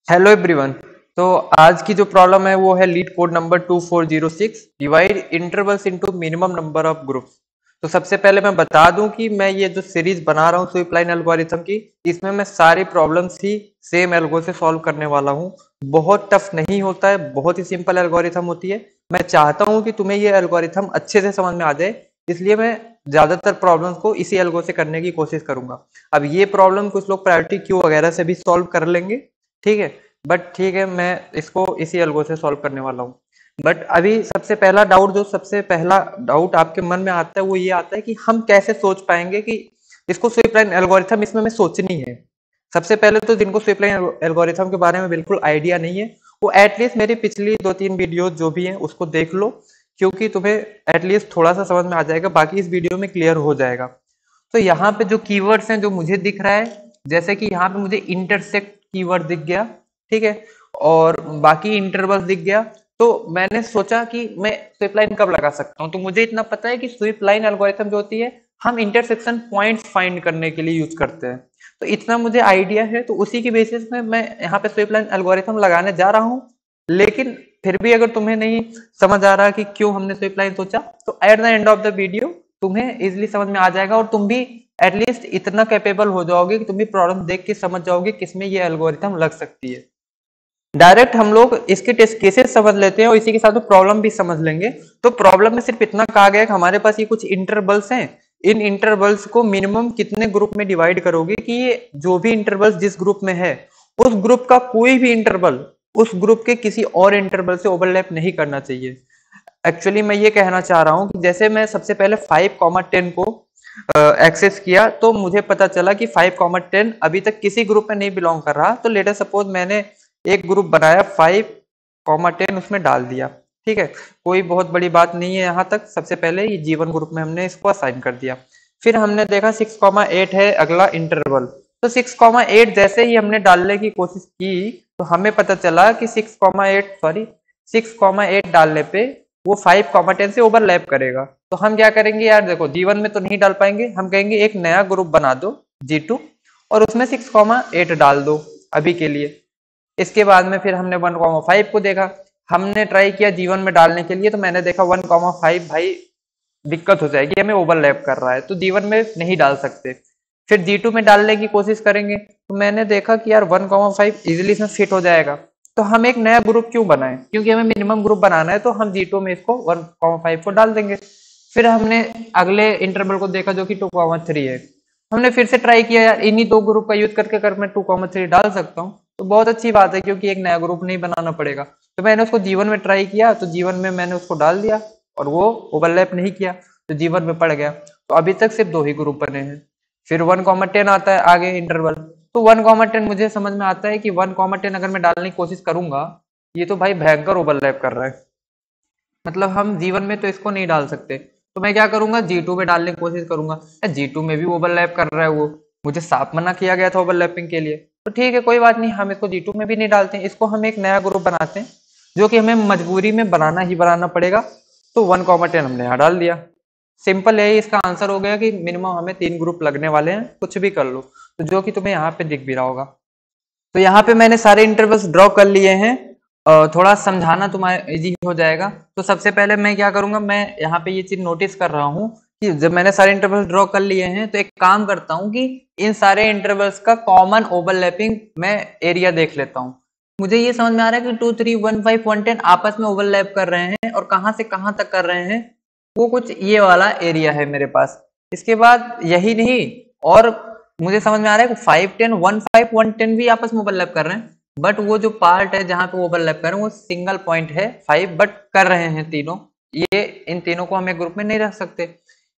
Hello everyone. तो आज की जो प्रॉब्लम है वो है leet code number 2406 divide intervals into minimum number of groups. तो सबसे पहले मैं बता दूं कि मैं ये जो सीरीज बना रहा हूँ स्वीप लाइन एल्गोरिथम की, इसमें मैं सारी प्रॉब्लम्स ही सेम एल्गो से सॉल्व करने वाला हूँ। बहुत टफ नहीं होता है, बहुत ही सिंपल एल्गोरिथम होती है। मैं चाहता हूँ कि तुम्हें ये एल्गोरिथम अच्छे से समझ में आ जाए, इसलिए मैं ज्यादातर प्रॉब्लम्स को इसी एल्गो से करने की कोशिश करूंगा। अब ये प्रॉब्लम कुछ लोग प्रायोरिटी क्यू वगैरह से भी सॉल्व कर लेंगे, ठीक है, बट ठीक है, मैं इसको इसी एल्गो से सॉल्व करने वाला हूँ। बट अभी सबसे पहला डाउट आपके मन में आता है वो ये आता है कि हम कैसे सोच पाएंगे कि इसको स्वीप लाइन एल्गोरिथम इसमें हमें सोचनी है। सबसे पहले तो जिनको स्वीप लाइन एल्गोरिथम के बारे में बिल्कुल आइडिया नहीं है, वो एटलीस्ट मेरी पिछली 2-3 वीडियो जो भी है उसको देख लो, क्योंकि तुम्हें एटलीस्ट थोड़ा सा समझ में आ जाएगा, बाकी इस वीडियो में क्लियर हो जाएगा। तो यहाँ पे जो कीवर्ड्स हैं जो मुझे दिख रहा है, जैसे कि यहाँ पे मुझे इंटरसेक्ट कीवर्ड दिख गया, ठीक है, और बाकी इंटरवल्स दिख गया। तो मैंने सोचा कि मैं स्वीप लाइन कब लगा सकता हूँ। तो मुझे इतना पता है कि स्वीप लाइन एल्गोरिथम जो होती है हम इंटरसेक्शन पॉइंट्स फाइंड करने के लिए यूज करते हैं। तो इतना मुझे आइडिया है, तो उसी की बेसिस में मैं यहाँ पे स्वीप लाइन एल्गोरिथम लगाने जा रहा हूँ। लेकिन फिर भी अगर तुम्हें नहीं समझ आ रहा कि क्यों हमने स्वीप लाइन सोचा, तो at the end of the video तुम्हें इजिली समझ में आ जाएगा और तुम भी एटलीस्ट इतना कैपेबल हो जाओगे कि तुम भी प्रॉब्लम देख के समझ जाओगे किसमें ये एल्गोरिथम लग सकती है। डायरेक्ट हम लोग इसके टेस्ट केसेस समझ लेते हैं और इसी के साथ प्रॉब्लम भी समझ लेंगे। तो प्रॉब्लम में सिर्फ इतना कहा गया है कि हमारे पास ये कुछ इंटरवल्स हैं, इन इंटरवल्स को मिनिमम कितने ग्रुप में डिवाइड करोगे कि ये जो भी इंटरवल्स जिस ग्रुप में है उस ग्रुप का कोई भी इंटरवल उस ग्रुप के किसी और इंटरवल से ओवरलैप नहीं करना चाहिए। एक्चुअली मैं ये कहना चाह रहा हूँ कि जैसे मैं सबसे पहले 5,10 को एक्सेस किया, तो मुझे पता चला कि 5,10 अभी तक किसी ग्रुप में नहीं बिलोंग कर रहा। तो लेटर सपोज मैंने एक ग्रुप बनाया 5,10 उसमें डाल दिया, ठीक है, कोई बहुत बड़ी बात नहीं है यहाँ तक। सबसे पहले ये जीवन ग्रुप में हमने इसको असाइन कर दिया। फिर हमने देखा 6,8 है अगला इंटरवल। तो 6,8 जैसे ही हमने डालने की कोशिश की, तो हमें पता चला कि 6,8 डालने पे वो 5,10 से ओवरलैप करेगा। तो हम क्या करेंगे यार, देखो जीवन में तो नहीं डाल पाएंगे, हम कहेंगे एक नया ग्रुप बना दो G2 और उसमें 6,8 डाल दो अभी के लिए। इसके बाद में फिर हमने 1,5 को देखा, हमने ट्राई किया जीवन में डालने के लिए, तो मैंने देखा 1,5 भाई दिक्कत हो जाएगी, हमें ओवरलैप कर रहा है, तो जीवन में नहीं डाल सकते। फिर G2 में डालने की कोशिश करेंगे, तो मैंने देखा कि यार 1,5 इजिली इसमें फिट हो जाएगा। तो हम एक नया ग्रुप क्यों बनाएं, क्योंकि हमें मिनिमम ग्रुप बनाना है, तो हम G2 में इसको 1,5 को डाल देंगे। फिर हमने अगले इंटरवल को देखा जो कि 2,3 है। हमने फिर से ट्राई किया यार इन्हीं दो ग्रुप का यूज करके अगर मैं 2,3 डाल सकता हूँ तो बहुत अच्छी बात है, क्योंकि एक नया ग्रुप नहीं बनाना पड़ेगा। तो मैंने उसको जीवन में ट्राई किया, तो जीवन में मैंने उसको डाल दिया और वो ओवरलैप नहीं किया, तो जीवन में पड़ गया। तो अभी तक सिर्फ दो ही ग्रुप बने हैं। फिर 1,10 आता है आगे इंटरवल। तो 1,10 मुझे समझ में आता है कि 1,10 अगर मैं डालने की कोशिश करूंगा, ये तो भाई भयंकर ओवरलैप कर रहा है, मतलब हम जीवन में तो इसको नहीं डाल सकते। तो मैं क्या करूंगा, G2 में डालने की कोशिश करूंगा। G2 में भी ओवरलैप कर रहा है, वो मुझे साफ मना किया गया था ओवरलैपिंग के लिए। तो ठीक है, कोई बात नहीं, हम इसको G2 में भी नहीं डालते हैं, इसको हम एक नया ग्रुप बनाते हैं जो कि हमें मजबूरी में बनाना ही बनाना पड़ेगा। तो 1,10 हमने यहाँ डाल दिया। सिंपल है, इसका आंसर हो गया कि मिनिमम हमें 3 ग्रुप लगने वाले हैं, कुछ भी कर लो। तो जो कि तुम्हें यहाँ पे दिख भी रहा होगा। तो यहाँ पे मैंने सारे इंटरवल्स ड्रॉ कर लिए हैं, थोड़ा समझाना तुम्हारा इजी हो जाएगा। तो सबसे पहले मैं क्या करूंगा, मैं यहाँ पे ये चीज नोटिस कर रहा हूँ कि जब मैंने सारे इंटरवल्स ड्रॉ कर लिए हैं, तो एक काम करता हूँ कि इन सारे इंटरवल्स का कॉमन ओवरलैपिंग मैं एरिया देख लेता हूँ। मुझे ये समझ में आ रहा है कि 2, 3, 1, 5, 1, 10 आपस में ओवरलैप कर रहे हैं, और कहाँ से कहाँ तक कर रहे हैं वो कुछ ये वाला एरिया है मेरे पास। इसके बाद यही नहीं, और मुझे समझ में आ रहा है कि 5, 10, 1, 5, 1, 10 भी आपस में ओवरलैप कर रहे हैं, बट वो जो पार्ट है जहां पे ओवरलैप कर रहे हैं वो सिंगल पॉइंट है 5, बट कर रहे हैं तीनों। ये इन तीनों को हम एक ग्रुप में नहीं रख सकते।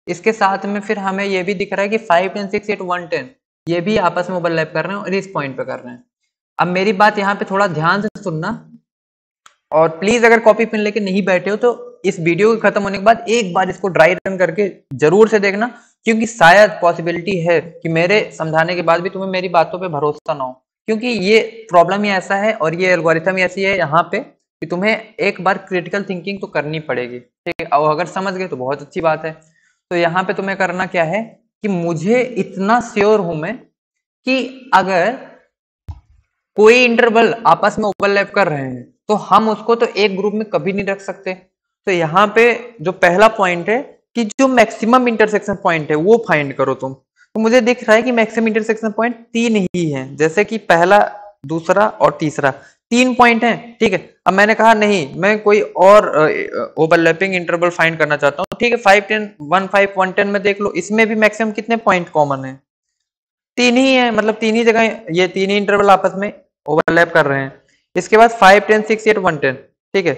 इसके साथ में फिर हमें ये भी दिख रहा है कि 5, 10, 6, 8, 1, 10 ये भी आपस में ओवरलैप कर रहे हैं और इस पॉइंट पे कर रहे हैं। अब मेरी बात यहाँ पे थोड़ा ध्यान से सुनना, और प्लीज अगर कॉपी पेन लेके नहीं बैठे हो तो इस वीडियो के खत्म होने के बाद एक बार इसको ड्राई रन करके जरूर से देखना, क्योंकि शायद पॉसिबिलिटी है कि मेरे समझाने के बाद भी तुम्हें मेरी बातों पे भरोसा ना हो। क्योंकि ये प्रॉब्लम ही ऐसा है और ये एल्गोरिथम ऐसी है यहाँ पे कि तुम्हें एक बार क्रिटिकल थिंकिंग तो करनी पड़ेगी, ठीक है, और अगर समझ गए तो बहुत अच्छी बात है। तो यहाँ पे तुम्हें करना क्या है कि मुझे इतना श्योर हूं मैं कि अगर कोई इंटरवल आपस में ओवरलैप कर रहे हैं तो हम उसको तो एक ग्रुप में कभी नहीं रख सकते। तो यहाँ पे जो पहला पॉइंट है कि जो मैक्सिमम इंटरसेक्शन पॉइंट है वो फाइंड करो तुम। तो मुझे दिख रहा है कि मैक्सिमम इंटरसेक्शन पॉइंट 3 ही है, जैसे कि पहला, दूसरा और तीसरा 3 पॉइंट है। ठीक है, अब मैंने कहा नहीं मैं कोई और ओवरलैपिंग इंटरवल फाइंड करना चाहता हूँ। ठीक है, 5 10 1 5 1 10 में देख लो, इसमें भी मैक्सिमम कितने पॉइंट कॉमन है? 3 ही है, मतलब 3 ही जगह ये 3 ही इंटरवल आपस में ओवरलैप कर रहे हैं। इसके बाद 5 10 6 8 1 10। ठीक है,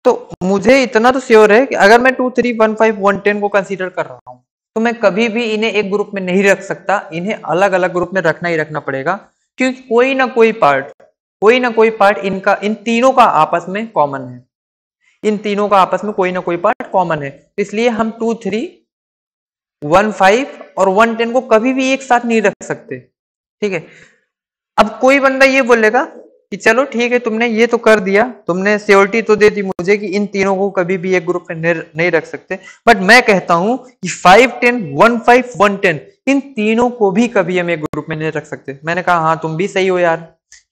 तो मुझे इतना तो श्योर है कि अगर मैं 2 3 1 5 1 10 को कंसीडर कर रहा हूं तो मैं कभी भी इन्हें एक ग्रुप में नहीं रख सकता, इन्हें अलग अलग ग्रुप में रखना ही रखना पड़ेगा, क्योंकि कोई ना कोई पार्ट इनका, इन तीनों का आपस में कॉमन है। इन तीनों का आपस में कोई ना कोई पार्ट कॉमन है, इसलिए हम 2 3 1 5 और 1 10 को कभी भी एक साथ नहीं रख सकते। ठीक है, अब कोई बंदा ये बोलेगा कि चलो ठीक है तुमने ये तो कर दिया, तुमने श्योरिटी तो दे दी मुझे कि इन तीनों को कभी भी एक ग्रुप में नहीं रख सकते, बट मैं कहता हूं कि 5 10 1 5 1 10 इन तीनों को भी कभी हम एक ग्रुप में नहीं रख सकते। मैंने कहा हाँ तुम भी सही हो यार,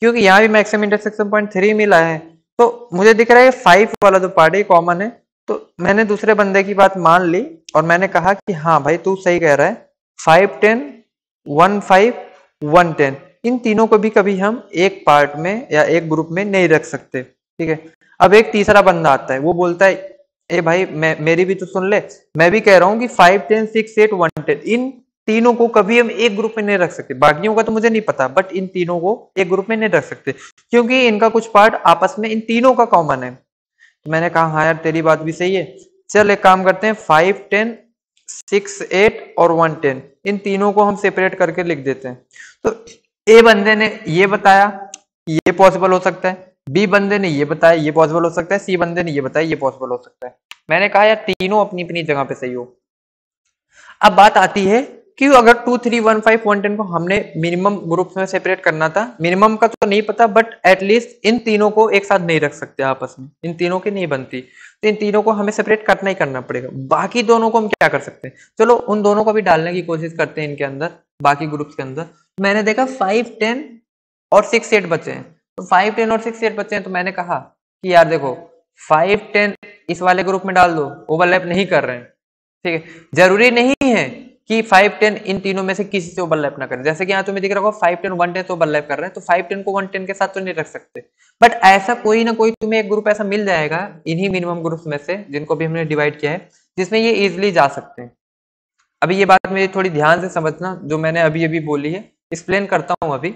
क्योंकि यहाँ भी मैक्सिमम इंटरसेक्शन पॉइंट 3 मिला है, तो मुझे दिख रहा है 5 वाला जो पार्ट है कॉमन है। तो मैंने दूसरे बंदे की बात मान ली और मैंने कहा कि हाँ भाई तू सही कह रहा है, 5 10 1 5 1 10 इन तीनों को भी कभी हम एक पार्ट में या एक ग्रुप में नहीं रख सकते। ठीक है, अब एक तीसरा बंदा आता है, वो बोलता है ए भाई मेरी भी तो सुन ले, मैं भी कह रहा हूं कि 5 10 6 8 1 10 इन तीनों को कभी हम एक ग्रुप में नहीं रख सकते। बाकियों का तो मुझे नहीं पता, बट इन तीनों को एक ग्रुप में नहीं रख सकते क्योंकि इनका कुछ पार्ट आपस में इन तीनों का कॉमन है। तो मैंने कहा हाँ यार तेरी बात भी सही है, चल एक काम करते हैं 5 10 6 8 और 1 10 इन तीनों को हम सेपरेट करके लिख देते हैं। तो ए बंदे ने ये बताया ये पॉसिबल हो सकता है, बी बंदे ने ये बताया ये पॉसिबल हो सकता है, सी बंदे ने ये बताया ये पॉसिबल हो सकता है। मैंने कहा यार तीनों अपनी अपनी जगह पे सही हो। अब बात आती है कि अगर 2 3 1 5 1 10 को हमने मिनिमम ग्रुप्स में सेपरेट करना था, मिनिमम का तो नहीं पता बट एटलीस्ट इन तीनों को एक साथ नहीं रख सकते आपस में, इन तीनों की नहीं बनती, तो इन तीनों को हमें सेपरेट करना ही करना पड़ेगा। बाकी दोनों को हम क्या कर सकते हैं, चलो उन दोनों को भी डालने की कोशिश करते हैं इनके अंदर, बाकी ग्रुप्स के अंदर। मैंने देखा 5 10 और 6 8 बचे हैं, तो 5 10 और 6 8 बचे हैं, तो मैंने कहा कि यार देखो 5 10 इस वाले ग्रुप में डाल दो, ओवरलैप नहीं कर रहे हैं। ठीक है, जरूरी नहीं है कि 5 10 इन तीनों में से किसी से ओवरलैप ना करें, जैसे कि यहाँ तुम्हें दिख रहा होगा 5 10 1 10 तो ओवरलैप कर रहे हैं, तो 5 10 को 1 10 के साथ तो नहीं रख सकते, बट ऐसा कोई ना कोई तुम्हें एक ग्रुप ऐसा मिल जाएगा इन्हीं मिनिमम ग्रुप्स में से जिनको भी हमने डिवाइड किया है, जिसमें ये इजिली जा सकते हैं। अभी ये बात मेरी थोड़ी ध्यान से समझना, जो मैंने अभी अभी बोली है एक्सप्लेन करता हूँ अभी,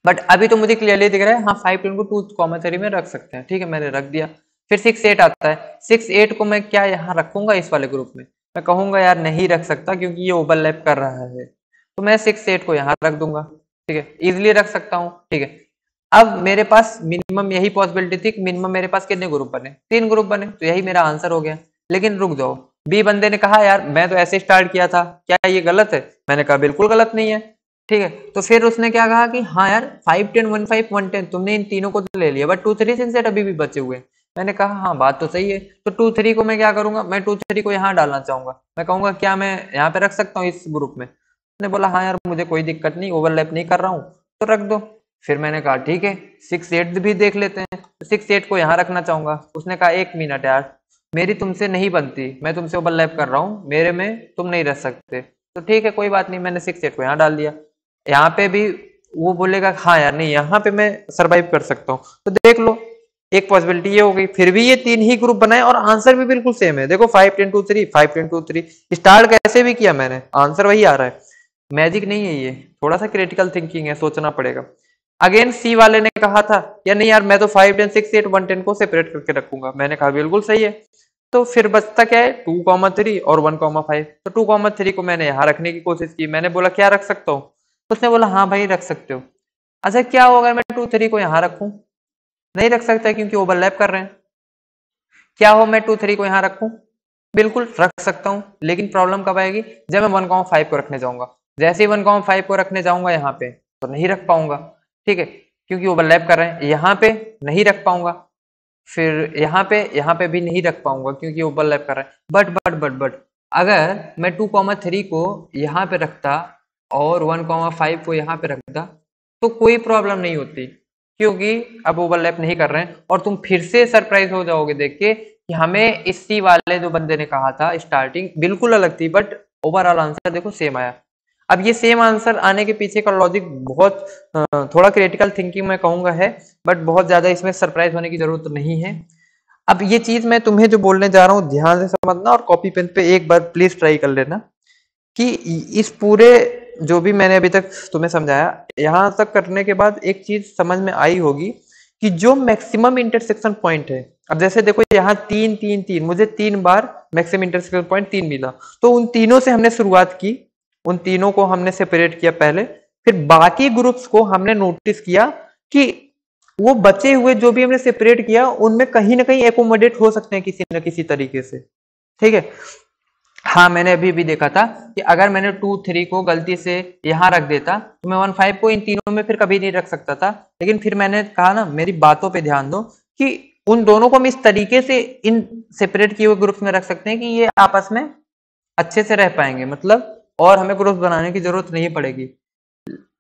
बट अभी तो मुझे क्लियरली दिख रहा है हाँ 5 10 को 2 3 में रख सकते हैं। ठीक है, मैंने रख दिया। फिर 6 8 आता है, 6 8 को मैं क्या यहाँ रखूंगा इस वाले ग्रुप में? मैं कहूंगा यार नहीं रख सकता क्योंकि ये ओवरलैप कर रहा है, तो मैं 6 8 को यहाँ रख दूंगा। ठीक है, इजिली रख सकता हूँ। ठीक है, अब मेरे पास मिनिमम यही पॉसिबिलिटी थी कि मिनिमम मेरे पास कितने ग्रुप बने, 3 ग्रुप बने, तो यही मेरा आंसर हो गया। लेकिन रुक जाओ, बी बंदे ने कहा यार मैं तो ऐसे स्टार्ट किया था, क्या ये गलत है? मैंने कहा बिल्कुल गलत नहीं है। ठीक है, तो फिर उसने क्या कहा कि हाँ यार 5 10 1 5 1 10 तुमने इन तीनों को तो ले लिया, बट 2 3 6 8 अभी भी बचे हुए हैं। मैंने कहा हाँ बात तो सही है, तो 2 3 को मैं क्या करूंगा, मैं 2 3 को यहाँ डालना चाहूंगा। मैं कहूंगा क्या मैं यहाँ पे रख सकता हूँ इस ग्रुप में? उसने बोला हाँ यार मुझे कोई दिक्कत नहीं, ओवरलैप नहीं कर रहा हूँ, तो रख दो। फिर मैंने कहा ठीक है 6 8 भी देख लेते हैं, तो 6 8 को यहाँ रखना चाहूंगा। उसने कहा 1 मिनट यार, मेरी तुमसे नहीं बनती, मैं तुमसे ओवरलैप कर रहा हूँ, मेरे में तुम नहीं रह सकते। तो ठीक है कोई बात नहीं, मैंने 6 8 को यहाँ डाल दिया। यहाँ पे भी वो बोलेगा हाँ यार नहीं यहाँ पे मैं सरवाइव कर सकता हूँ, तो देख लो एक पॉसिबिलिटी ये हो गई। फिर भी ये 3 ही ग्रुप बनाए और आंसर भी बिल्कुल सेम है। देखो 5 10 2 3 5 10 2 3 स्टार्ट कैसे भी किया मैंने, आंसर वही आ रहा है। मैजिक नहीं है ये, थोड़ा सा क्रिटिकल थिंकिंग है, सोचना पड़ेगा। अगेन सी वाले ने कहा था या नहीं यार मैं तो 5 10 6 8 1 10 को सेपरेट करके रखूंगा। मैंने कहा बिल्कुल सही है। तो फिर बचता क्या है 2 3 और 1 5, तो 2 3 को मैंने यहाँ रखने की कोशिश की। मैंने बोला क्या रख सकता हूँ? उसने बोला हाँ भाई रख सकते हो। अच्छा क्या होगा मैं 2 3 को यहाँ रखूं? नहीं रख सकता क्योंकि ओवरलैप कर रहे हैं। क्या हो मैं 2 3 को यहाँ रखूं? बिल्कुल रख सकता हूं, लेकिन प्रॉब्लम कब आएगी? जब मैं 1 5 को रखने जाऊंगा। जैसे ही 1 5 को रखने जाऊंगा यहाँ पे तो नहीं रख पाऊंगा। ठीक है, क्योंकि ओवरलैप कर रहे हैं। यहाँ पे नहीं रख पाऊंगा, फिर यहाँ पे भी नहीं रख पाऊंगा क्योंकि ओवरलैप कर रहा है। बट अगर मैं 2 3 को यहाँ पे रखता और 1 5 को यहाँ पे रखता, तो कोई प्रॉब्लम नहीं होती, क्योंकि अब ओवरलैप नहीं कर रहे हैं। और तुम फिर से सरप्राइज हो जाओगे देख के कि हमें इस सी वाले जो बंदे ने कहा था स्टार्टिंग बिल्कुल अलग थी, बट ओवरऑल आंसर देखो सेम आया। अब ये सेम आंसर आने के पीछे का लॉजिक बहुत थोड़ा क्रिटिकल थिंकिंग मैं कहूंगा है, बट बहुत ज्यादा इसमें सरप्राइज होने की जरूरत नहीं है। अब ये चीज मैं तुम्हें जो बोलने जा रहा हूँ ध्यान से समझना, और कॉपी पेन पे एक बार प्लीज ट्राई कर लेना कि इस पूरे जो भी मैंने अभी तक तुम्हें समझाया, यहां तक करने के बाद एक चीज समझ में आई होगी कि जो मैक्सिमम इंटरसेक्शन पॉइंट है, अब जैसे देखो यहाँ 3 3 3, मुझे 3 बार मैक्सिमम इंटरसेक्शन पॉइंट 3 मिला, तो उन तीनों से हमने शुरुआत की, उन तीनों को हमने सेपरेट किया पहले, फिर बाकी ग्रुप्स को हमने नोटिस किया कि वो बचे हुए जो भी हमने सेपरेट किया उनमें कहीं ना कहीं एकोमोडेट हो सकते हैं किसी न किसी तरीके से। ठीक है, हाँ मैंने अभी भी देखा था कि अगर मैंने 2 3 को गलती से यहां रख देता तो मैं 1 5 को इन तीनों में फिर कभी नहीं रख सकता था, लेकिन फिर मैंने कहा ना मेरी बातों पे ध्यान दो कि उन दोनों को हम इस तरीके से इन सेपरेट किए हुए ग्रुप्स में रख सकते हैं कि ये आपस में अच्छे से रह पाएंगे, मतलब और हमें ग्रुप्स बनाने की जरूरत नहीं पड़ेगी।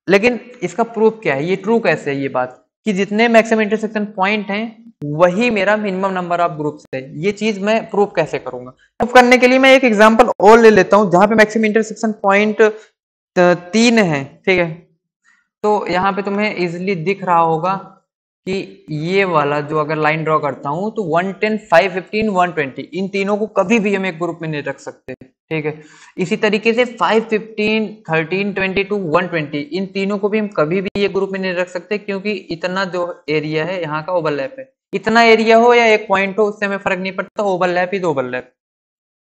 लेकिन इसका प्रूफ क्या है, ये ट्रू कैसे है ये बात कि जितने मैक्सिमम इंटरसेक्शन पॉइंट हैं वही मेरा मिनिमम नंबर ऑफ ग्रुप्स है, ये चीज मैं प्रूफ कैसे करूंगा? प्रूफ करने के लिए मैं एक एग्जांपल और ले लेता हूं जहां पे मैक्सिमम इंटरसेक्शन पॉइंट 3 है। ठीक है, तो यहाँ पे तुम्हें इजिली दिख रहा होगा कि ये वाला जो अगर लाइन ड्रॉ करता हूं तो 110 515 120 इन तीनों को कभी भी हम एक ग्रुप में नहीं रख सकते। ठीक है, इसी तरीके से 5 15 13 22 120 इन तीनों को भी हम कभी भी ये ग्रुप में नहीं रख सकते, क्योंकि इतना जो एरिया है यहाँ का ओवरलैप है, इतना एरिया हो या एक पॉइंट हो उससे हमें फर्क नहीं पड़ता, ओवरलैप इज ओवरलैप।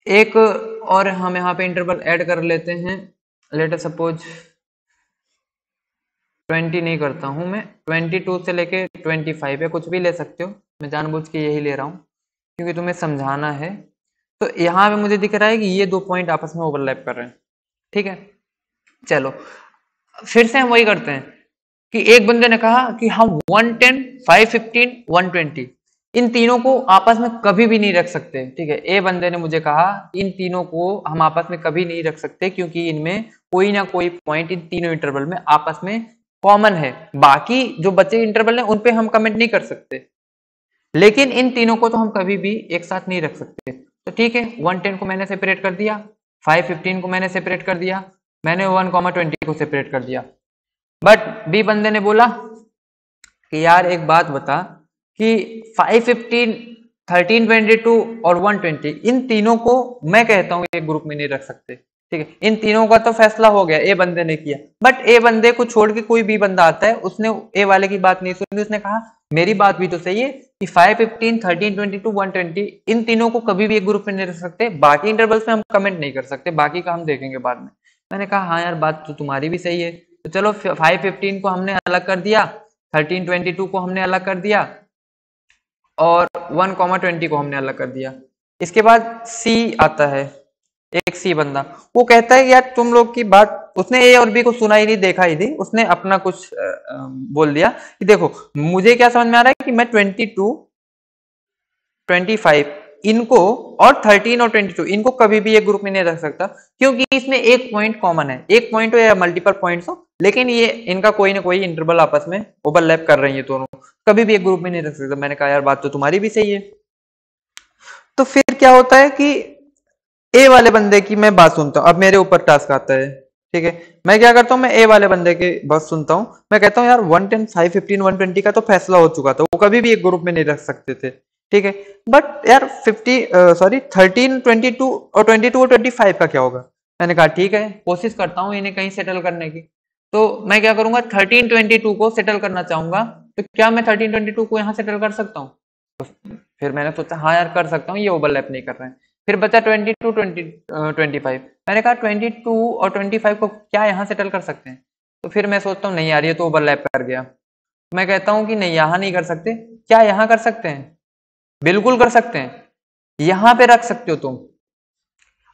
एक और हम यहाँ पे इंटरवल ऐड कर लेते हैं, लेट अस सपोज 20 नहीं करता हूं मैं, 22 से लेके 25 या कुछ भी ले सकते हो, मैं जानबूझ के यही ले रहा हूं क्योंकि तुम्हें समझाना है। तो यहाँ पे मुझे दिख रहा है कि ये 2 पॉइंट आपस में ओवरलैप कर रहे हैं। ठीक है, चलो फिर से हम वही करते हैं कि एक बंदे ने कहा कि हम 110 515 120 इन तीनों को आपस में कभी भी नहीं रख सकते। ठीक है, ए बंदे ने मुझे कहा इन तीनों को हम आपस में कभी नहीं रख सकते क्योंकि इनमें कोई ना कोई पॉइंट इन तीनों इंटरवल में आपस में कॉमन है, बाकी जो बचे इंटरवल है उन पे हम कमेंट नहीं कर सकते, लेकिन इन तीनों को तो हम कभी भी एक साथ नहीं रख सकते। तो ठीक है, 110 को मैंने सेपरेट कर दिया, 515 को मैंने सेपरेट कर दिया, मैंने 1,20 को सेपरेट कर दिया। बट बी बंदे ने बोला कि यार एक बात बता कि 515 1322 और 120 इन तीनों को मैं कहता हूं एक ग्रुप में नहीं रख सकते। ठीक है, इन तीनों का तो फैसला हो गया, ए बंदे ने किया, बट ए बंदे को छोड़ के कोई भी बंदा आता है, उसने ए वाले की बात नहीं सुनी, उसने कहा मेरी बात भी तो सही है कि 515 1322 120 इन तीनों को कभी भी एक ग्रुप में नहीं रख सकते, बाकी इंटरवल्स में हम कमेंट नहीं कर सकते, बाकी का हम देखेंगे बाद में। मैंने कहा हाँ यार बात तो तुम्हारी भी सही है, तो चलो 515 को हमने अलग कर दिया, 1322 को हमने अलग कर दिया और 1,20 को हमने अलग कर दिया। इसके बाद सी आता है, एक सी बंदा, वो कहता है यार तुम लोग की बात, उसने ए और बी को सुना ही नहीं देखा ही नहीं, उसने अपना कुछ बोल दिया कि देखो मुझे क्या समझ में आ रहा है कि मैं 22 25 इनको और 13 और 22 इनको कभी भी एक ग्रुप में नहीं रख सकता, क्योंकि इसमें एक पॉइंट कॉमन है, एक पॉइंट हो या मल्टीपल पॉइंट्स हो, लेकिन ये इनका कोई ना कोई इंटरवल आपस में ओवरलैप कर रही है दोनों, कभी भी एक ग्रुप में नहीं रख सकता। मैंने कहा यार बात तो तुम्हारी भी सही है। तो फिर क्या होता है कि ए वाले बंदे की मैं बात सुनता हूं, अब मेरे ऊपर टास्क आता है। ठीक है, मैं क्या करता हूं, मैं ए वाले बंदे की बात सुनता हूं, मैं कहता हूं यार 110 515 120 का तो फैसला हो चुका था, वो कभी भी एक ग्रुप में नहीं रख सकते थे। ठीक है, बट यार 13 22 और 22 और 25 का क्या होगा? मैंने कहा ठीक है, कोशिश करता हूँ इन्हें कहीं सेटल करने की। तो मैं क्या करूंगा, 1322 को सेटल करना चाहूंगा, तो क्या मैं 1322 को यहाँ सेटल कर सकता हूँ? तो फिर मैंने सोचा हाँ यार कर सकता हूँ, ये ओवरलैप नहीं कर रहे हैं। फिर बचा 22 25, मैंने कहा 22 और 25 को क्या यहाँ सेटल कर सकते हैं? तो फिर मैं सोचता हूँ नहीं यार ये तो ओवरलैप कर गया, मैं कहता हूँ कि नहीं यहाँ नहीं कर सकते, क्या यहाँ कर सकते हैं? बिल्कुल कर सकते हैं, यहां पे रख सकते हो तुम।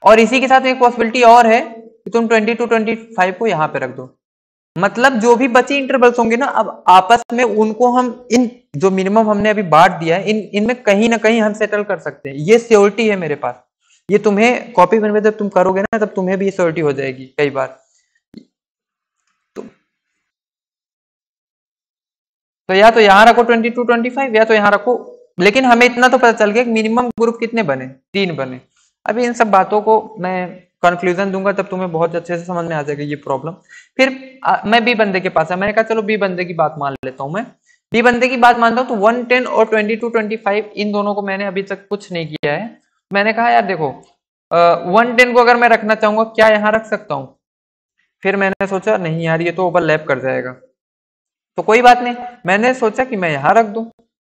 और इसी के साथ एक पॉसिबिलिटी और है कि तुम 22 25 को यहां पे रख दो, मतलब जो भी बचे इंटरवल्स होंगे ना, अब आपस में उनको हम इन जो मिनिमम हमने अभी बांट दिया है इनमें कहीं ना कहीं हम सेटल कर सकते हैं, ये श्योरिटी है मेरे पास। ये तुम्हें कॉपी पेन में जब तुम करोगे ना तब तुम्हें भी ये श्योरिटी हो जाएगी कई बार। तो तो या तो यहाँ रखो 22 25 या तो यहाँ रखो, लेकिन हमें इतना तो पता चल गया कि मिनिमम ग्रुप कितने बने, 3 बने। अभी इन सब बातों को मैं कंक्लूजन दूंगा तब तुम्हें बहुत अच्छे से समझ में आ जाएगा ये प्रॉब्लम। फिर मैं बी बंदे के पास है, मैंने कहा चलो बी बंदे की बात मान लेता हूं। मैं बी बंदे की बात मानता हूं तो 110 और 22 25 इन दोनों को मैंने अभी तक कुछ नहीं किया है। मैंने कहा यार देखो 110 को अगर मैं रखना चाहूंगा क्या यहाँ रख सकता हूँ? फिर मैंने सोचा नहीं यार ये तो ओवरलैप कर जाएगा, तो कोई बात नहीं, मैंने सोचा कि मैं यहाँ रख दूं।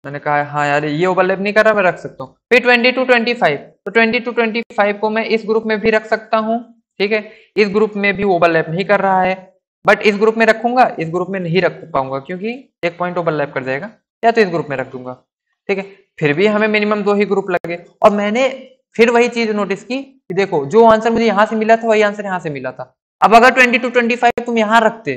मैंने कहा हाँ यार ये ओवरलैप नहीं कर रहा, मैं रख सकता हूँ। फिर 22 25, तो 22 25 को मैं इस ग्रुप में भी रख सकता हूँ, ठीक है, इस ग्रुप में भी ओवरलैप नहीं कर रहा है, बट इस ग्रुप में रखूंगा, इस ग्रुप में नहीं रख पाऊंगा क्योंकि एक पॉइंट ओवरलैप कर जाएगा, या तो इस ग्रुप में रख दूंगा, ठीक है। फिर भी हमें मिनिमम 2 ही ग्रुप लगे, और मैंने फिर वही चीज नोटिस की कि देखो जो आंसर मुझे यहां से मिला था वही आंसर यहां से मिला था। अब अगर 22 25 तुम यहां रखते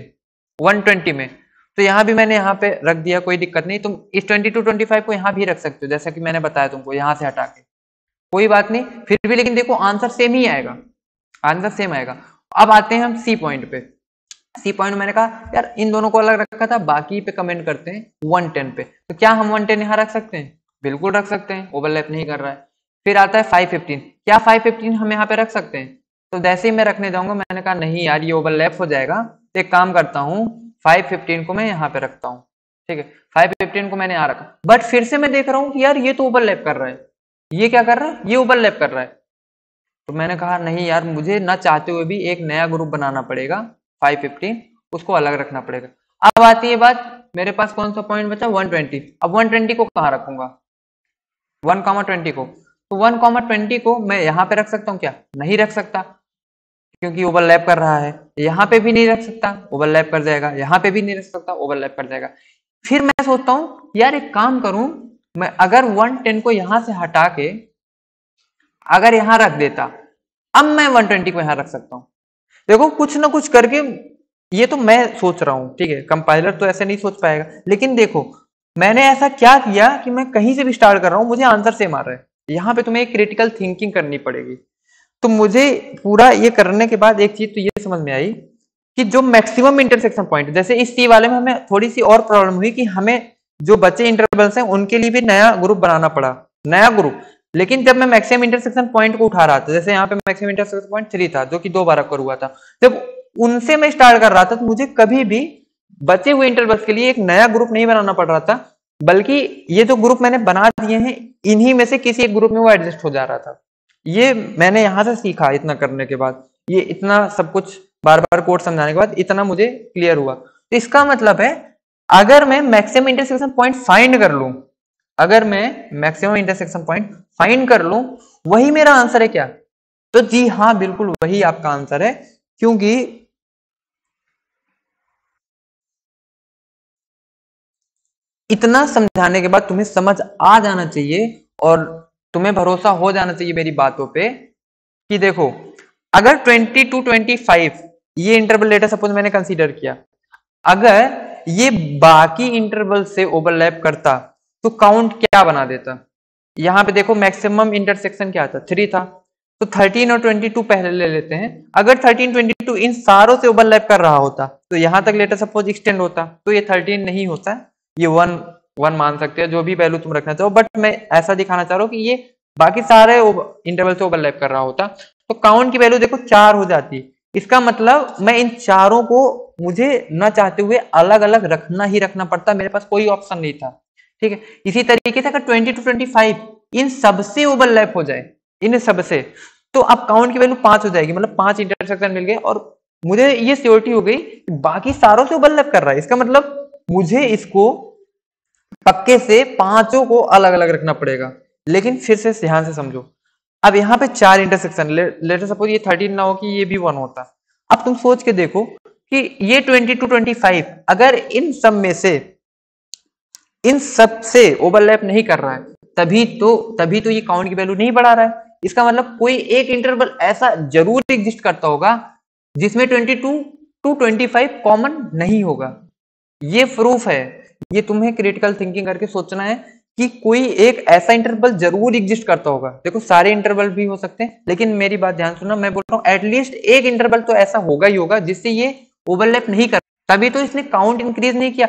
120 में, तो यहाँ भी मैंने यहाँ पे रख दिया, कोई दिक्कत नहीं। तुम इस 22 25 को यहाँ भी रख सकते हो, जैसा कि मैंने बताया तुमको, यहाँ से हटा के, कोई बात नहीं फिर भी, लेकिन देखो आंसर सेम ही आएगा, आंसर सेम आएगा। अब आते हैं हम सी पॉइंट पे। सी पॉइंट मैंने कहा यार इन दोनों को अलग रखा था, बाकी पे कमेंट करते हैं 110 पे, तो क्या हम 110 यहाँ रख सकते हैं? बिल्कुल रख सकते हैं, ओवरलैप नहीं कर रहा है। फिर आता है 515, क्या 515 हम यहाँ पे रख सकते हैं? तो जैसे ही मैं रखने जाऊंगा मैंने कहा नहीं यार ये ओवरलैप हो जाएगा, तो एक काम करता हूँ 515 को मैं यहाँ पे रखता हूँ, ठीक है। 515 को मैंने यहाँ रखा, बट फिर से मैं देख रहा हूँ कि यार ये तो ओवरलैप कर रहा है, ये क्या कर रहा है, ये ओवरलैप कर रहा है। तो मैंने कहा नहीं यार मुझे ना चाहते हुए भी एक नया ग्रुप बनाना पड़ेगा, 515 उसको अलग रखना पड़ेगा। अब आती है बात, मेरे पास कौन सा पॉइंट बचा, 120। अब 120 को कहाँ रखूंगा, 1,20 को, तो 1,20 को मैं यहाँ पे रख सकता हूँ क्या? नहीं रख सकता, क्योंकि ओवरलैप कर रहा है। यहाँ पे भी नहीं रख सकता, ओवरलैप कर जाएगा, यहाँ पे भी नहीं रख सकता, ओवरलैप कर जाएगा। फिर मैं सोचता हूँ यार एक काम करूं, मैं अगर 110 को यहां से हटा के अगर यहां रख देता, अब मैं 120 को यहां रख सकता हूं। देखो कुछ ना कुछ करके, ये तो मैं सोच रहा हूं, ठीक है, कंपाइलर तो ऐसे नहीं सोच पाएगा, लेकिन देखो मैंने ऐसा क्या किया कि मैं कहीं से भी स्टार्ट कर रहा हूं, मुझे आंसर सेम आ रहा है। यहाँ पे तुम्हें एक क्रिटिकल थिंकिंग करनी पड़ेगी। तो मुझे पूरा ये करने के बाद एक चीज तो ये समझ में आई कि जो मैक्सिमम इंटरसेक्शन पॉइंट, जैसे इस सी वाले में हमें थोड़ी सी और प्रॉब्लम हुई कि हमें जो बचे इंटरवल्स हैं उनके लिए भी नया ग्रुप बनाना पड़ा, नया ग्रुप। लेकिन जब मैं मैक्सिमम इंटरसेक्शन पॉइंट को उठा रहा था, जैसे यहाँ पे मैक्सिमम इंटरसेक्शन पॉइंट 3 था जो कि 2 बार अकर हुआ था, जब उनसे मैं स्टार्ट कर रहा था तो मुझे कभी भी बचे हुए इंटरवल्स के लिए एक नया ग्रुप नहीं बनाना पड़ रहा था, बल्कि ये जो ग्रुप मैंने बना दिए हैं इन्हीं में से किसी एक ग्रुप में वो एडजस्ट हो जा रहा था। ये मैंने यहां से सीखा, इतना करने के बाद, ये इतना सब कुछ बार बार कोड समझाने के बाद इतना मुझे क्लियर हुआ। तो इसका मतलब है अगर मैं मैक्सिमम इंटरसेक्शन पॉइंट फाइंड कर लूं, अगर मैं मैक्सिमम इंटरसेक्शन पॉइंट फाइंड कर लूं, वही मेरा आंसर है क्या? तो जी हाँ बिल्कुल वही आपका आंसर है, क्योंकि इतना समझाने के बाद तुम्हें समझ आ जाना चाहिए और तुम्हें भरोसा हो जाना चाहिए मेरी बातों पे कि देखो अगर 20 to 25 ये इंटरवल लेटर सपोज मैंने कंसीडर किया, अगर ये बाकी इंटरवल से ओवरलैप करता तो काउंट क्या बना देता? यहाँ पे देखो मैक्सिमम इंटरसेक्शन क्या था, 3 था, तो 13 और 22 पहले ले लेते हैं। अगर 13 22 इन सारों से ओवरलैप कर रहा होता तो यहां तक लेटर सपोज एक्सटेंड होता, तो ये 13 नहीं होता, ये 1 मान सकते हैं, जो भी वैल्यू तुम रखना चाहो, बट मैं ऐसा दिखाना चाह रहा हूँ कि ये बाकी सारे इंटरवल से ओवरलैप कर रहा होता, तो काउंट की वैल्यू देखो 4 हो जाती। इसका मतलब मैं इन चारों को मुझे न चाहते हुए अलग अलग रखना ही रखना पड़ता, मेरे पास कोई ऑप्शन नहीं था, ठीक है। इसी तरीके से अगर 20 to 25 इन सबसे ओवरलैप हो जाए, इन सबसे, तो अब काउंट की वैल्यू 5 हो जाएगी, मतलब 5 इंटरसेक्शन मिल गए और मुझे ये श्योरिटी हो गई बाकी सारों से ओवरलैप कर रहा है। इसका मतलब मुझे इसको पक्के से पांचों को अलग अलग रखना पड़ेगा। लेकिन फिर से ध्यान से समझो, अब यहाँ पे 4 इंटरसेक्शन, लेटर सपोज ये 13 ना हो कि ये भी 1 होता। अब तुम सोच के देखो कि ये 20 to 25 अगर इन सब में से इन सब से ओवरलैप नहीं कर रहा है, तभी तो ये काउंट की वैल्यू नहीं बढ़ा रहा है। इसका मतलब कोई एक इंटरवल ऐसा जरूर एग्जिस्ट करता होगा जिसमें 22 to 25 कॉमन नहीं होगा। ये प्रूफ है, ये तुम्हें क्रिटिकल थिंकिंग करके सोचना है कि कोई एक ऐसा इंटरवल जरूर एग्जिस्ट करता होगा। देखो सारे इंटरवल भी हो सकते हैं, लेकिन मेरी बात ध्यान सुनो, मैं बोल रहा हूँ एटलीस्ट एक इंटरवल तो ऐसा होगा ही होगा जिससे ये ओवरलैप नहीं कर, तभी तो इसने काउंट इंक्रीज नहीं किया।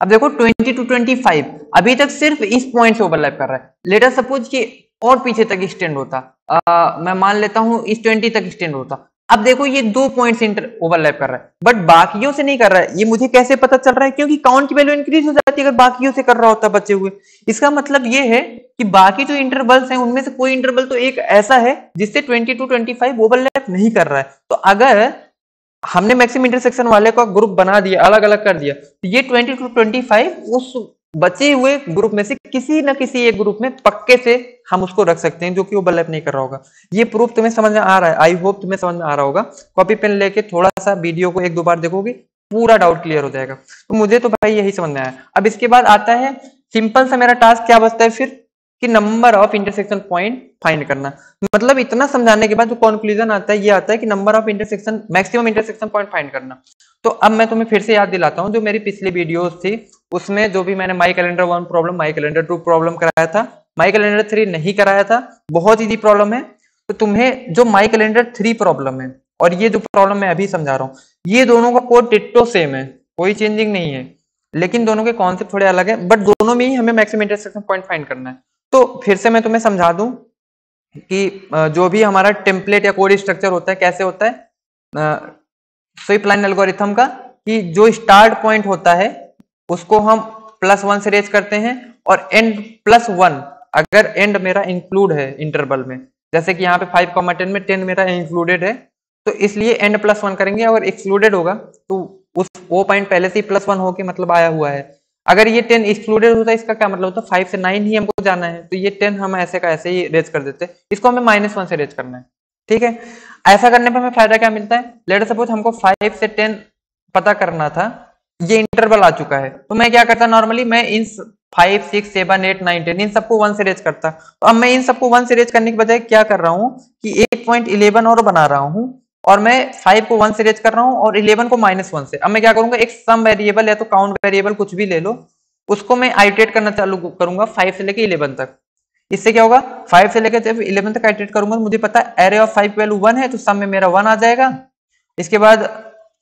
अब देखो 20 to 25 अभी तक सिर्फ इस पॉइंट से ओवरलैप कर रहा है। लेट अस सपोज कि और पीछे तक एक्सटेंड होता, मैं मान लेता हूं इस 20 तक एक्सटेंड होता। अब देखो ये 2 पॉइंट्स इंटर ओवरलैप कर रहा है, बट बाकियों से नहीं कर रहा है। ये मुझे कैसे पता चल रहा है? क्योंकि काउंट की वैल्यू इंक्रीज हो जाती है अगर बाकियों से कर रहा होता बचे हुए। इसका मतलब ये है कि बाकी जो इंटरवल्स हैं उनमें से कोई इंटरवल तो एक ऐसा है जिससे 20 to 25 ओवरलैप नहीं कर रहा है। तो अगर हमने मैक्सिमम इंटरसेक्शन वाले का ग्रुप बना दिया, अलग अलग कर दिया, तो ये 20 to 25 उस बचे हुए ग्रुप में से किसी न किसी एक ग्रुप में पक्के से हम उसको रख सकते हैं जो कि ओवरलैप नहीं कर रहा होगा। ये प्रूफ तुम्हें समझ में आ रहा है? आई होप तुम्हें समझ में आ रहा होगा। कॉपी पेन लेके थोड़ा सा वीडियो को 1-2 बार देखोगे, पूरा डाउट क्लियर हो जाएगा। तो मुझे तो भाई यही समझ में आया। अब इसके बाद आता है सिंपल सा मेरा टास्क क्या बचता है फिर, कि number of intersection point find करना। मतलब इतना समझाने के बाद जो कंक्लूजन आता है ये आता है कि number of intersection, maximum intersection point find करना। तो अब मैं तुम्हें फिर से याद दिलाता हूं, जो मेरी पिछली वीडियोस थी उसमें जो भी मैंने माई कैलेंडर 1 प्रॉब्लम, माई कैलेंडर 2 प्रॉब्लम कराया था, माई कैलेंडर 3 नहीं कराया था। बहुत इजी प्रॉब्लम है। तो तुम्हें जो माई कैलेंडर 3 प्रॉब्लम है और ये जो प्रॉब्लम मैं अभी समझा रहा हूँ, ये दोनों का कोड डिट्टो सेम है, कोई चेंजिंग नहीं है, लेकिन दोनों के कॉन्सेप्ट थोड़े अलग है। बट दोनों में ही हमें मैक्सिमम इंटरसेक्शन पॉइंट फाइंड करना है। तो फिर से मैं तुम्हें समझा दूं कि जो भी हमारा टेम्पलेट या कोड स्ट्रक्चर होता है कैसे होता है स्वीप लाइन एल्गोरिथम का, कि जो स्टार्ट पॉइंट होता है उसको हम +1 से रेज करते हैं और एंड +1 अगर एंड मेरा इंक्लूड है इंटरवल में, जैसे कि यहाँ पे 5,10 में 10 मेरा इंक्लूडेड है, तो इसलिए एंड +1 करेंगे। अगर एक्सक्लूडेड होगा तो उस वो पॉइंट पहले से ही +1 होके मतलब आया हुआ है। अगर ये 10 एक्सक्लूडेड होता है इसका क्या मतलब होता है 5 से 9 ही हमको जाना है, तो ये 10 हम ऐसे का ऐसे ही रेज कर देते हैं। इसको हमें -1 से रेज करना है, ठीक है। ऐसा करने पर हमें फायदा क्या मिलता है? लेट सपोज हमको 5 से 10 पता करना था, ये इंटरवल आ चुका है, तो मैं क्या करता नॉर्मली, मैं इन 5, 6, 7, 8, 9, 10 इन सबको 1 से रेज करता। तो अब मैं इन सबको 1 से रेज करने के बजाय क्या कर रहा हूँ कि एक पॉइंट 11 और बना रहा हूँ और मैं 5 को 1 से रेज कर रहा हूँ और 11 को -1 से। अब मैं क्या करूंगा, एक सम वेरिएबल या तो काउंट वेरिएबल कुछ भी ले लो, उसको मैं आइटरेट करना चालू करूंगा 5 से लेके 11 तक। इससे क्या होगा, 5 से लेकर जब 11 तक आइटरेट करूंगा, मुझे पता है एरे ऑफ 5 वैल्यू 1 है, तो सम में मेरा 1 आ जाएगा। इसके बाद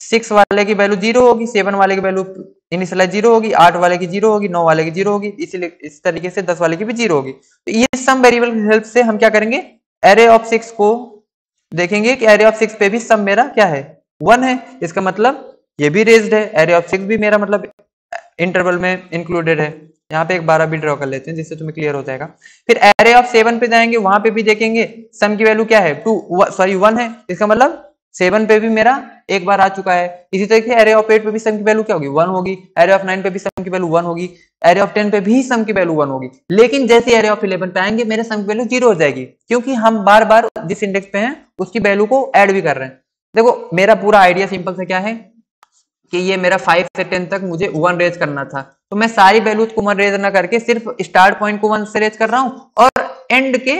6 वाले की वैल्यू 0 होगी, 7 वाले की वैल्यू इनिशियलाइज 0 होगी, 8 वाले की 0 होगी, 9 वाले की 0 होगी, इसलिए इस तरीके से 10 वाले की भी 0 होगी। तो ये सम वेरिएबल की हेल्प से हम क्या करेंगे, एरे ऑफ 6 को देखेंगे कि एरे ऑफ 6 पे भी सम मेरा क्या है, 1 है। इसका मतलब ये भी रेज्ड है, एरे ऑफ 6 भी मेरा मतलब इंटरवल में इंक्लूडेड है। यहाँ पे एक 12 भी ड्रॉ कर लेते हैं जिससे तुम्हें क्लियर हो जाएगा। फिर एरे ऑफ 7 पे जाएंगे, वहां पे भी देखेंगे सम की वैल्यू क्या है 1 है। इसका मतलब 7 पे भी मेरा एक बार आ चुका है। इसी तरीके एरे ऑफ 8 पे भी सम की वैल्यू क्या होगी, 1 होगी। एरे ऑफ 9 पे भी सम की वैल्यू 1 होगी। एरे ऑफ 10 पे भी सम की वैल्यू 1 होगी। लेकिन जैसे एरे ऑफ 11 पे आएंगे मेरे सम की वैल्यू 0 हो जाएगी, क्योंकि हम बार बार जिस इंडेक्स पे हैं उसकी वैल्यू को ऐड भी कर रहे हैं। देखो मेरा पूरा आइडिया सिंपल से क्या है कि ये मेरा 5 से 10 तक मुझे 1 रेज करना था, तो मैं सारी वैल्यूज को 1 रेज ना करके सिर्फ स्टार्ट पॉइंट को 1 से रेज कर रहा हूं और एंड के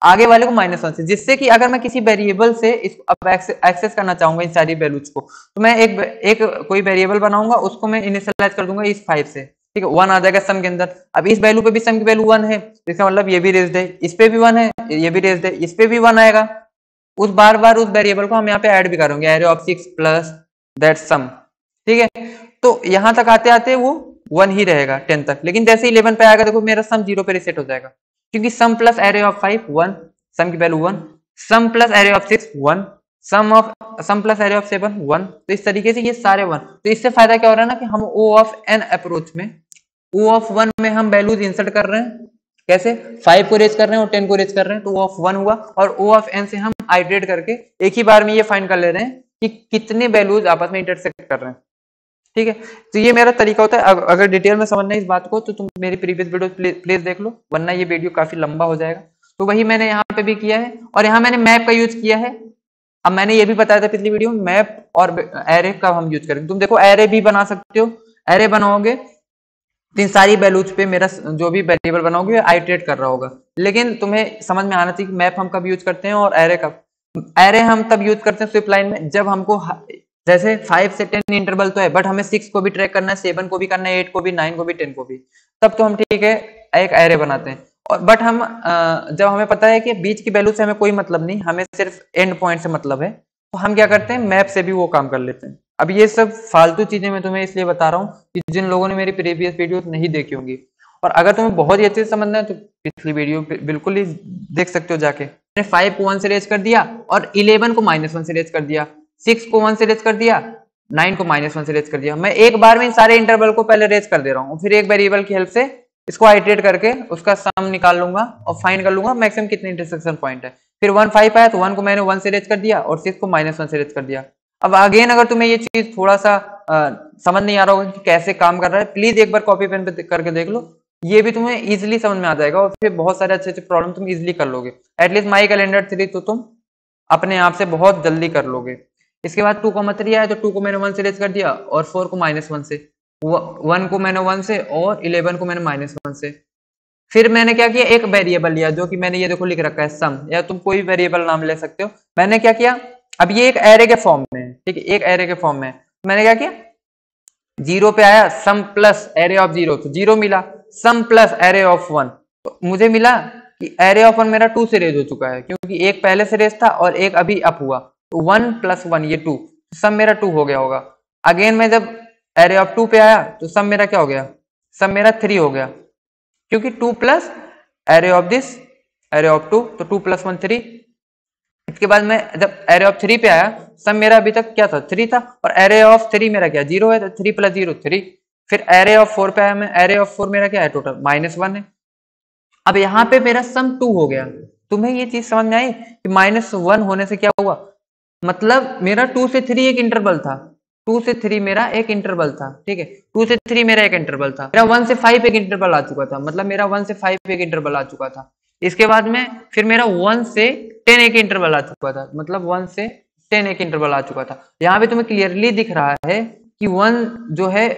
आगे वाले को -1 से, जिससे कि अगर मैं किसी वेरिएबल से इसको अब एक्सेस करना चाहूंगा इन सारी वैल्यूज को, तो मैं एक कोई वेरिएबल बनाऊंगा, उसको मैं इनिशियलाइज कर दूंगा इस 5 से, ठीक है। 1 आ जाएगा सम के अंदर। अब इस वैल्यू पे भी सम की वैल्यू 1 है, इसका मतलब ये भी रेज्ड है, इस पे भी 1 है, ये भी रेज्ड है, इस पे भी 1 आएगा। उस बार बार उस वेरिएबल को हम यहाँ पे ऐड भी करेंगे, array of 6 plus that sum, ठीक है। तो यहां तक आते आते वो 1 ही रहेगा 10 तक, लेकिन जैसे 11 पे आएगा देखो मेरा सम 0 पे रिसेट हो जाएगा, क्योंकि sum plus array of 5 1, sum की value 1, sum plus array of 6 1, sum plus array of 7 1। तो इस तरीके से ये सारे 1। तो इससे फायदा क्या हो रहा है ना कि हम O ऑफ n अप्रोच में O ऑफ 1 में हम वैल्यूज इंसर्ट कर रहे हैं। कैसे, 5 को रेज कर रहे हैं और 10 को रेज कर रहे हैं, तो O ऑफ 1 हुआ, और O ऑफ n से हम आइटरेट करके एक ही बार में ये फाइंड कर ले रहे हैं कि कितने वैल्यूज आपस में इंटरसेक्ट कर रहे हैं, ठीक है। तो ये मेरा तरीका होता है। अगर डिटेल में समझना है इस बात को तो तुम मेरी प्रीवियस वीडियो प्लीज देख लो, वरना ये वीडियो काफी लंबा हो जाएगा। तो वही मैंने यहाँ पे भी किया है, और यहाँ मैंने मैप का यूज किया है। अब मैंने ये भी बताया था पिछली वीडियो में मैप और एरे का हम यूज करेंगे। तुम देखो एरे भी बना सकते हो, एरे बनाओगे तो इन सारी वैल्यूज पे मेरा जो भी वेरिएबल बनाओगे आइटरेट कर रहा होगा। लेकिन तुम्हें समझ में आना चाहिए कि मैप हम कब यूज करते हैं और एरे कब। एरे हम तब यूज करते हैं स्विप लाइन में जब हमको जैसे 5 से 10 इंटरवल तो है, बट हमें 6 को भी ट्रैक करना है, 7 को भी करना है, 8 को भी, 9 को भी, 10 को भी, तब तो हम ठीक है एक एरे बनाते हैं। और बट हम जब हमें पता है कि बीच की वैल्यू से हमें कोई मतलब नहीं, हमें सिर्फ एंड पॉइंट से मतलब है, तो हम क्या करते हैं मैप से भी वो काम कर लेते हैं। अब ये सब फालतू चीजें मैं तुम्हें इसलिए बता रहा हूँ कि जिन लोगों ने मेरी प्रीवियस वीडियो नहीं देखी होंगी, और अगर तुम्हें बहुत ही अच्छे से समझना है तो पिछली वीडियो बिल्कुल ही देख सकते हो जाके। मैंने 5 को 1 से रेज कर दिया और 11 को -1 से रेज कर दिया, 6 को 1 से रेज कर दिया, 9 को -1 से रेज कर दिया। मैं एक बार में इन सारे इंटरवल को पहले रेज कर दे रहा हूँ, फिर एक वेरिएबल की हेल्प से इसको आइटरेट करके उसका सम निकाल लूंगा और फाइंड कर लूंगा मैक्सिमम कितने इंटरसेक्शन पॉइंट है। फिर 1 5 आया तो 1 को मैंने 1 से रेज कर दिया और 6 को -1 से रेज कर दिया। अब अगेन अगर तुम्हें ये चीज थोड़ा सा समझ नहीं आ रहा होगा कि कैसे काम कर रहा है, प्लीज एक बार कॉपी पेन पे करके देख लो, ये भी तुम्हें इजीली समझ में आ जाएगा और फिर बहुत सारे अच्छे अच्छे प्रॉब्लम तुम इजीली कर लोगे। एटलीस्ट माई कैलेंडर 3 तो तुम अपने आप से बहुत जल्दी कर लोगे। इसके बाद 2,3 आया तो 2 को मैंने 1 से रेज कर दिया और 4 को -1 से, 1 को मैंने 1 से और 11 को मैंने -1 से। फिर मैंने क्या किया, एक वेरिएबल लिया जो कि मैंने ये देखो लिख रखा है सम, या तुम कोई वेरिएबल नाम ले सकते हो। मैंने क्या किया, अब ये एक एरे के फॉर्म में है, ठीक है, एक एरे के फॉर्म में है। मैंने क्या किया, 0 पे आया सम प्लस एरे ऑफ 0 तो 0 मिला, सम प्लस एरे ऑफ 1 तो मुझे मिला कि एरे ऑफ 1 मेरा 2 से रेज हो चुका है, क्योंकि एक पहले से रेज था और एक अभी अप हुआ, तो 1 + 1 ये 2, सम मेरा 2 हो गया होगा। अगेन मैं जब एरे ऑफ 2 पे आया तो सम मेरा क्या हो गया, सम मेरा 3 हो गया, क्योंकि 2 plus array of this array of 2 तो 2 + 1 3। इसके बाद मैं जब एरे ऑफ 3 पे आया, सम मेरा अभी तक क्या था 3 था, और एरे ऑफ 3 मेरा क्या 0 है, तो 3 + 0 3। फिर एरे ऑफ 4 पे आया मैं, एरे ऑफ 4 मेरा क्या है टोटल -1 है। अब यहाँ पे मेरा सम 2 हो गया। तुम्हें ये चीज समझ में आई कि -1 होने से क्या हुआ, मतलब मेरा 2 से 3 एक इंटरवल था, 2 से 3 मेरा एक इंटरवल था, ठीक है, 2 से 3 मेरा एक इंटरवल था, मेरा 1 से 5 एक इंटरवल आ चुका था, मतलब मेरा 1 से 5 एक इंटरवल आ चुका था। इसके बाद में फिर मेरा 1 से 10 एक इंटरवल आ चुका था, मतलब 1 से 10 एक इंटरवल आ चुका था। यहाँ पे तुम्हें क्लियरली दिख रहा है कि 1 जो है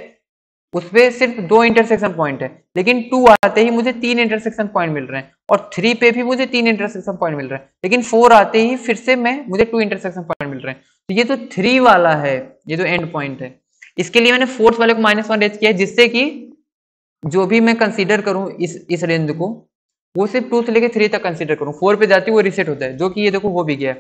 उसपे सिर्फ 2 इंटरसेक्शन पॉइंट है, लेकिन 2 आते ही मुझे 3 इंटरसेक्शन पॉइंट मिल रहे हैं, और 3 पे भी मुझे 3 इंटरसेक्शन पॉइंट मिल रहे हैं, लेकिन 4 आते ही फिर से मुझे 2 इंटरसेक्शन पॉइंट मिल रहे हैं। तो ये तो 3 वाला है, ये जो एंड पॉइंट है, इसके लिए मैंने फोर्थ वाले को -1 रेज किया है, जिससे कि जो भी मैं कंसीडर करूं इस रेंज को, वो सिर्फ 2 से लेकर 3 तक कंसीडर करूं। 4 पे जाती है वो रिसेट होता है, जो कि ये देखो हो भी गया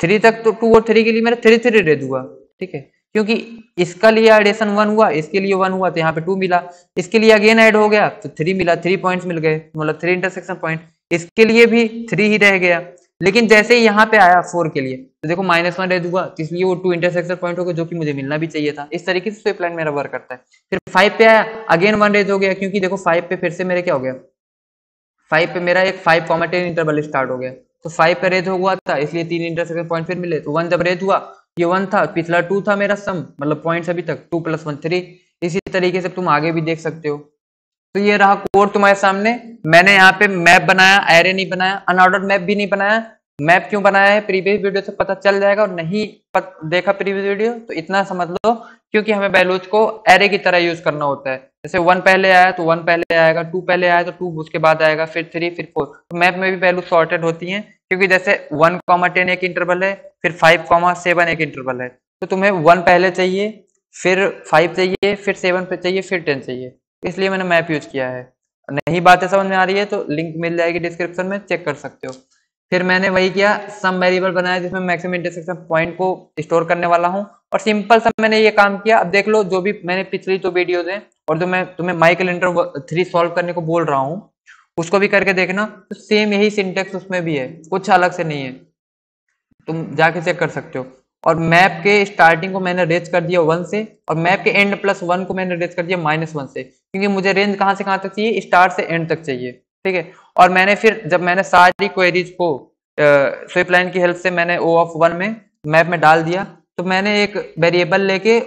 3 तक, तो 2 और 3 के लिए मेरा 3 रेज हुआ, ठीक है, क्योंकि इसका लिए एडिशन 1 हुआ, इसके लिए 1 हुआ तो यहाँ पे 2 मिला, इसके लिए अगेन ऐड हो गया तो 3 मिला, 3 पॉइंट्स मिल गए, मतलब 3 इंटरसेक्शन पॉइंट। इसके लिए भी 3 ही रह गया, लेकिन जैसे ही यहाँ पे आया 4 के लिए तो देखो -1 रेज हुआ, तो इसलिए वो 2 इंटरसेक्शन पॉइंट हो गए, जो कि मुझे मिलना भी चाहिए था। इस तरीके से स्वीप लाइन मेरा वर्क करता है। फिर 5 पे आया, अगेन 1 रेज हो गया, क्योंकि देखो 5 पे फिर से मेरे क्या हो गया, 5 पे मेरा एक 5,10 इंटरवल स्टार्ट हो गया, तो 5 पे रेज हुआ था, इसलिए 3 इंटरसेक्शन पॉइंट फिर मिले, तो 1 जब रेज हुआ, ये 1 था, पिछला 2 था मेरा सम, मतलब पॉइंट्स अभी तक 2 + 1 3। इसी तरीके से तुम आगे भी देख सकते हो। तो ये रहा कोड तुम्हारे सामने। मैंने यहाँ पे मैप बनाया, एरे नहीं बनाया, अनऑर्डर्ड मैप भी नहीं बनाया। मैप क्यों बनाया है प्रीवियस वीडियो से पता चल जाएगा, और नहीं देखा प्रीवियस वीडियो तो इतना समझ लो, क्योंकि हमें वैल्यूज को एरे की तरह यूज करना होता है। जैसे 1 पहले आया तो 1 पहले आएगा, 2 पहले आया तो 2 उसके बाद आएगा, फिर 3 फिर 4। तो मैप में भी वैल्यू सॉर्टेड होती हैं, क्योंकि जैसे 1,10 एक इंटरवल है, फिर 5,7 एक इंटरवल है, तो तुम्हें 1 पहले चाहिए, फिर 5 चाहिए, फिर 7 पे चाहिए, फिर 10 चाहिए, इसलिए मैंने मैप यूज किया है। नहीं बातें समझ में आ रही है तो लिंक मिल जाएगी डिस्क्रिप्शन में, चेक कर सकते हो। फिर मैंने वही किया, सम वेरिएबल बनाया जिसमें मैक्सिमम इंटरसेक्शन पॉइंट को स्टोर करने वाला हूं, और सिंपल सा मैंने ये काम किया। अब देख लो, जो भी मैंने पिछली 2 वीडियोज हैं और जो मैं तुम्हें माई कैलेंडर 3 सॉल्व करने को बोल रहा हूँ, उसको भी करके देखना, तो सेम यही सिंटेक्स उसमें भी है, कुछ अलग से नहीं है, तुम जाके चेक कर सकते हो। और मैप के स्टार्टिंग को मैंने रेज कर दिया 1 से, और मैप के एंड +1 को मैंने रेज कर दिया -1 से, क्योंकि मुझे रेंज कहां से कहां तक चाहिए, स्टार्ट से एंड तक चाहिए, ठीक है। और मैंने फिर जब मैंने सारी क्वेरीज को स्वीप लाइन की हेल्प से मैंने O(1) में मैप में डाल दिया, तो मैंने एक वेरिएबल लेके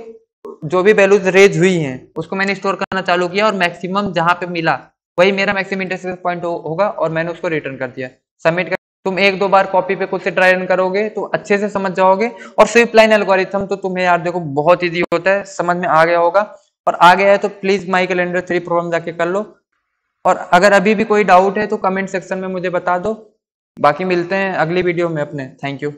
जो भी वैल्यूज रेज हुई हैं उसको मैंने स्टोर करना चालू किया, और मैक्सिमम जहां पे मिला वही मेरा मैक्सिमम इंटरसेक्शन पॉइंट होगा, और मैंने उसको रिटर्न कर दिया, सबमिट कर। तुम 1-2 बार कॉपी पे खुद से ट्राई रन करोगे तो अच्छे से समझ जाओगे। और स्वीप लाइन एल्गोरिथम तो तुम्हें यार देखो बहुत इजी होता है, समझ में आ गया होगा, और आ गया है तो प्लीज माई कैलेंडर 3 प्रॉब्लम जाके कर लो। और अगर अभी भी कोई डाउट है तो कमेंट सेक्शन में मुझे बता दो। बाकी मिलते हैं अगली वीडियो में अपने। Thank you.